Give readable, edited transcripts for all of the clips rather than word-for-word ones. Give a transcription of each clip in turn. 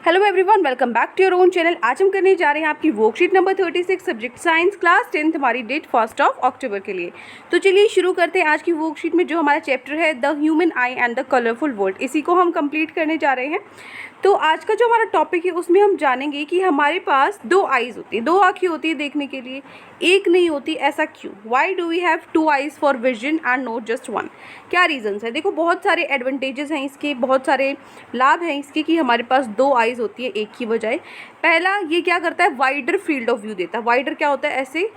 Hello everyone, welcome back to your own channel. आज हम करने जा रहे हैं आपकी worksheet number 36 subject science class 10th हमारी डेट 1 अक्टूबर के लिए। तो चलिए शुरू करते हैं आज की वर्कशीट में। जो हमारा चैप्टर है the human I and the colourful world, इसी को हम कंप्लीट करने जा रहे हैं। तो आज का जो हमारा टॉपिक है उसमें हम जानेंगे कि हमारे पास दो आईज होती है, दो आँखें होती है देखने के लिए, एक नहीं होती, ऐसा क्यों? Why do we have two eyes for vision and not just one? क्या रीजंस है? देखो, बहुत सारे एडवांटेजेस हैं इसके, बहुत सारे लाभ हैं इसके कि हमारे पास दो आईज होती है एक की बजाय। पहला, ये क्या करता है, वाइडर फील्ड ऑफ व्यू देता है। वाइडर क्या होता है? ऐसे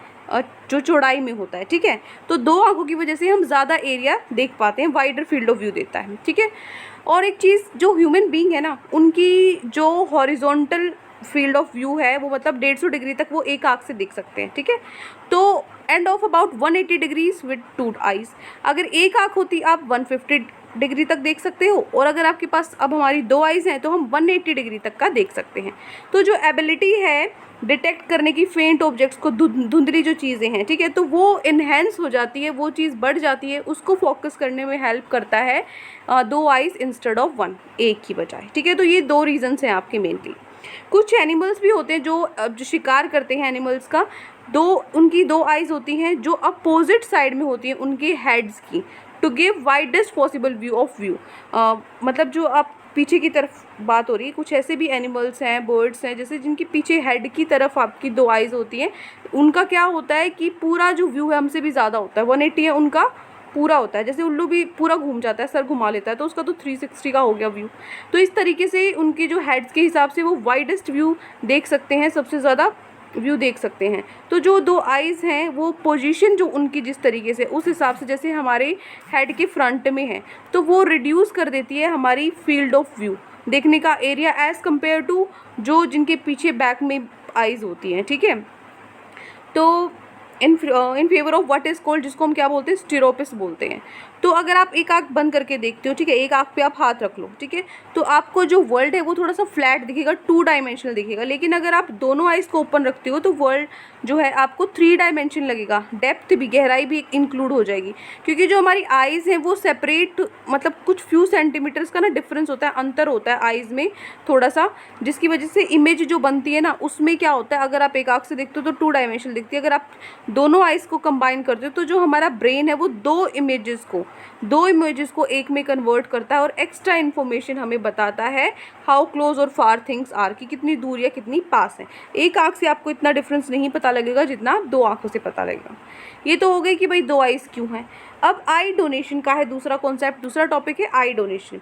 जो चौड़ाई में होता है, ठीक है। तो दो आंखों की वजह से हम ज़्यादा एरिया देख पाते हैं, वाइडर फील्ड ऑफ व्यू देता है, ठीक है। और एक चीज़, जो ह्यूमन बीइंग है ना, उनकी जो हॉरिजॉन्टल फील्ड ऑफ व्यू है वो मतलब 150 डिग्री तक वो एक आँख से देख सकते हैं, ठीक है। तो end of about 180 degrees with two eyes. अगर एक आँख होती आप 150 डिग्री तक देख सकते हो, और अगर आपके पास अब हमारी दो आइज़ हैं तो हम 180 डिग्री तक का देख सकते हैं। तो जो एबिलिटी है डिटेक्ट करने की फेंट ऑब्जेक्ट्स को, धुंधली जो चीज़ें हैं, ठीक है, तो वो इन्हेंस हो जाती है, वो चीज़ बढ़ जाती है, उसको फोकस करने में हेल्प करता है दो आइज़ इंस्टेड ऑफ वन, एक की बजाय, ठीक है। तो ये दो रीजंस हैं आपके मेनली। कुछ एनिमल्स भी होते हैं जो शिकार करते हैं एनिमल्स का, उनकी दो आइज़ होती हैं जो अपोजिट साइड में होती हैं उनके हेड्स की, to give widest possible view of view. मतलब जो आप पीछे की तरफ बात हो रही है, कुछ ऐसे भी एनिमल्स हैं, बर्ड्स हैं, जैसे जिनके पीछे हेड की तरफ आपकी दो आइज़ होती हैं, उनका क्या होता है कि पूरा जो व्यू है हमसे भी ज़्यादा होता है, 180 है उनका पूरा होता है। जैसे उल्लू भी पूरा घूम जाता है, सर घुमा लेता है, तो उसका तो 360 का हो गया व्यू। तो इस तरीके से उनके जो हेड्स के हिसाब से वो वाइडेस्ट व्यू देख सकते हैं, सबसे ज़्यादा व्यू देख सकते हैं। तो जो दो आइज़ हैं वो पोजीशन जो उनकी जिस तरीके से, उस हिसाब से, जैसे हमारे हेड के फ्रंट में है तो वो रिड्यूस कर देती है हमारी फील्ड ऑफ व्यू, देखने का एरिया, एज़ कम्पेयर टू जो जिनके पीछे बैक में आइज़ होती हैं, ठीक है। तो in favour of what is called, जिसको हम क्या बोलते हैं, स्टीरोपिस बोलते हैं। तो अगर आप एक आँख बंद करके देखते हो, ठीक है, एक आँख पे आप हाथ रख लो, ठीक है, तो आपको जो वर्ल्ड है वो थोड़ा सा फ्लैट दिखेगा, 2 डायमेंशनल दिखेगा। लेकिन अगर आप दोनों आइज़ को ओपन रखते हो तो वर्ल्ड जो है आपको 3 डायमेंशन लगेगा, डेप्थ भी, गहराई भी इंक्लूड हो जाएगी। क्योंकि जो हमारी आइज़ हैं वो सेपरेट, मतलब कुछ फ्यू सेंटीमीटर्स का ना डिफरेंस होता है, अंतर होता है आइज़ में थोड़ा सा, जिसकी वजह से इमेज जो बनती है ना उसमें क्या होता है, अगर आप एक आँख से देखते हो तो 2 डायमेंशनल दिखती है, अगर आप दोनों आइज़ को कंबाइन करते हो तो जो हमारा ब्रेन है वो दो इमेजेस को एक में कन्वर्ट करता है और एक्स्ट्रा इन्फॉर्मेशन हमें बताता है हाउ क्लोज और फार थिंग्स आर, कि कितनी दूर या कितनी पास है। एक आँख से आपको इतना डिफरेंस नहीं पता लगेगा जितना दो आँखों से पता लगेगा। ये तो हो गई कि भाई दो आइज़ क्यों हैं। अब आई डोनेशन का है दूसरा कॉन्सेप्ट, दूसरा टॉपिक है आई डोनेशन।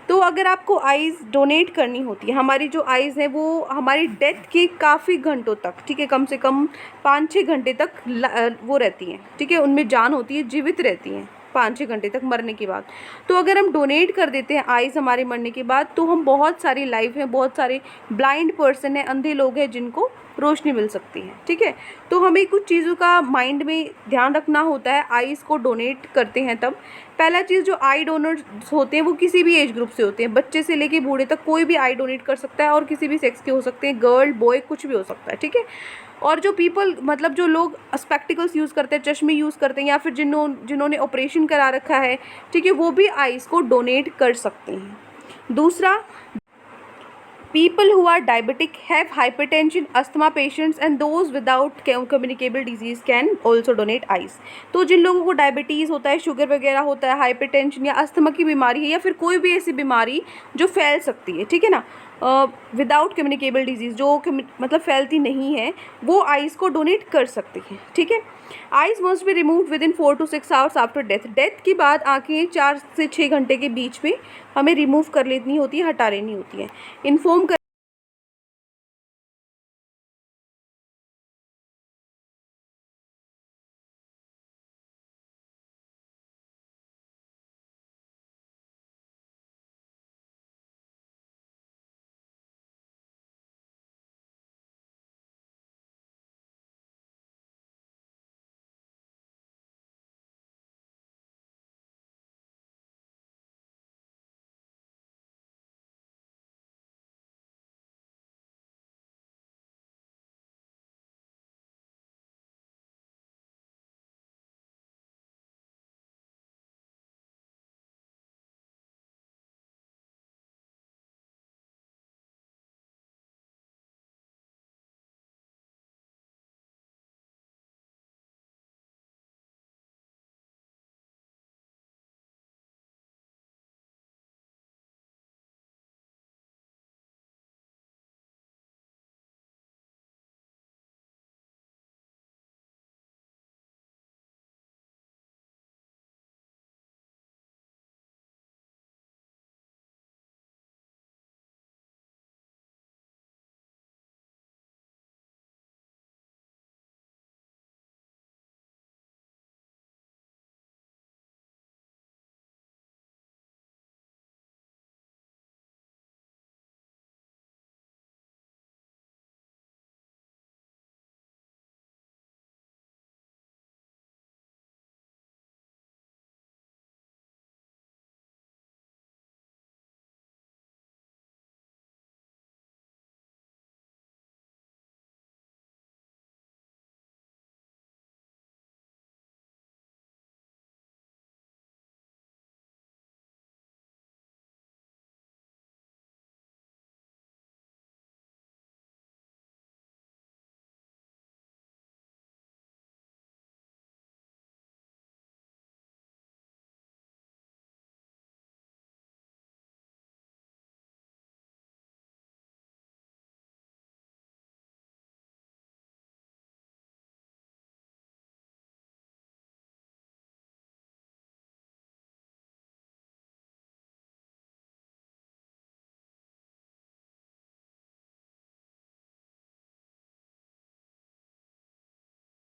तो अगर आपको आइज़ डोनेट करनी होती है, हमारी जो आइज़ हैं वो हमारी डेथ के काफ़ी घंटों तक, ठीक है, कम से कम 5-6 घंटे तक वो रहती हैं, ठीक है, उनमें जान होती है, जीवित रहती हैं 5-6 घंटे तक मरने के बाद। तो अगर हम डोनेट कर देते हैं आइज़ हमारे मरने के बाद, तो हम बहुत सारी लाइफ हैं, बहुत सारे ब्लाइंड पर्सन हैं, अंधे लोग हैं जिनको रोशनी मिल सकती है, ठीक है। तो हमें कुछ चीज़ों का माइंड में ध्यान रखना होता है आइज़ को डोनेट करते हैं तब। पहला चीज़, जो आई डोनर्स होते हैं वो किसी भी एज ग्रुप से होते हैं, बच्चे से लेके बूढ़े तक कोई भी आई डोनेट कर सकता है, और किसी भी सेक्स के हो सकते हैं, गर्ल बॉय कुछ भी हो सकता है, ठीक है। और जो पीपल, मतलब जो लोग स्पेक्टिकल्स यूज़ करते हैं, चश्मे यूज़ करते हैं, या फिर जिन्होंने ऑपरेशन करा रखा है, ठीक है, वो भी आइज़ को डोनेट कर सकते हैं। दूसरा, people who are diabetic, have hypertension, asthma patients and those without communicable disease can also donate eyes। तो जिन लोगों को डायबिटीज़ होता है, शुगर वगैरह होता है, हाइपरटेंशन या अस्थमा की बीमारी है, या फिर कोई भी ऐसी बीमारी जो फैल सकती है, ठीक है ना, विदाउट कम्युनिकेबल डिजीज़, जो मतलब फैलती नहीं है, वो आइज़ को डोनेट कर सकती हैं, ठीक है। Eyes must be remove with in 4 to 6 hours after death. Death के बाद आँखें 4 से 6 घंटे के बीच में हमें रिमूव कर लेनी होती है, हटा लेनी होती है। इन्फॉर्म